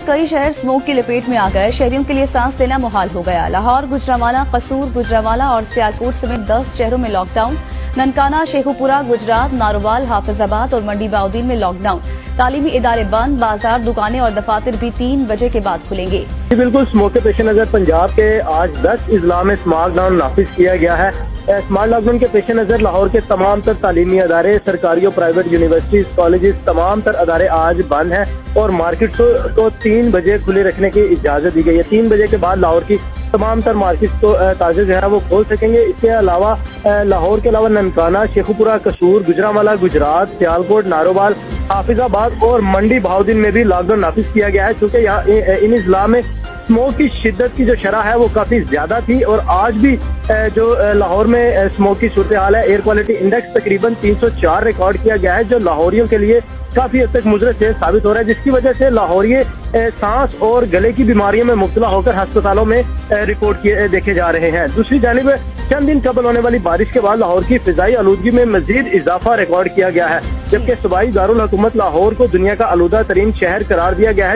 कई शहर स्मोक की लपेट में आ गए। शहरियों के लिए सांस लेना मुहाल हो गया। लाहौर, गुजरांवाला, कसूर, गुजरांवाला और सियालकोट समेत 10 शहरों में लॉकडाउन। ननकाना, शेखुपुरा, गुजरात, नारोवाल, हाफिजाबाद और मंडी बहाउद्दीन में लॉकडाउन। तालीमी इदारे बंद, बाजार, दुकानें और दफातर भी 3 बजे के बाद खुलेंगे। बिल्कुल, स्मोक के पेश नजर पंजाब के आज 10 अजला में स्मार्ट लॉकडाउन नाफिज किया गया है। स्मार्ट लॉकडाउन के पेश नजर लाहौर के तमाम तर तालीमी अदारे, सरकारी और प्राइवेट यूनिवर्सिटीज, कॉलेजेस, तमाम तर अदारे आज बंद हैं और मार्केट को 3 बजे खुले रखने की इजाजत दी गई है। 3 बजे के बाद लाहौर की तमाम तर मार्केट को ताजे जो है वो खोल सकेंगे। इसके अलावा लाहौर के अलावा ननकाना, शेखुपुरा, कसूर, गुजरांवाला, गुजरात, सियालकोट, नारोवाल, हाफिजाबाद और मंडी बहाउद्दीन में भी लॉकडाउन नाफिज किया गया है। चूँकि यहाँ इन इजला में स्मोक की शिद्दत की जो शरह है वो काफी ज्यादा थी और आज भी जो लाहौर में स्मोक की सूरत हाल है, एयर क्वालिटी इंडेक्स तकरीबन 304 रिकॉर्ड किया गया है, जो लाहौरियों के लिए काफी हद तक मुजरत से साबित हो रहा है, जिसकी वजह से लाहौरिये सांस और गले की बीमारियों में मुब्तला होकर अस्पतालों में रिपोर्ट किए देखे जा रहे हैं। दूसरी जानिब चंद दिन कबल होने वाली बारिश के बाद लाहौर की फिजाई आलूदगी में मजीद इजाफा रिकॉर्ड किया गया है, जबकि सूबाई दारुल हुकूमत लाहौर को दुनिया का आलूदा तरीन शहर करार दिया गया है।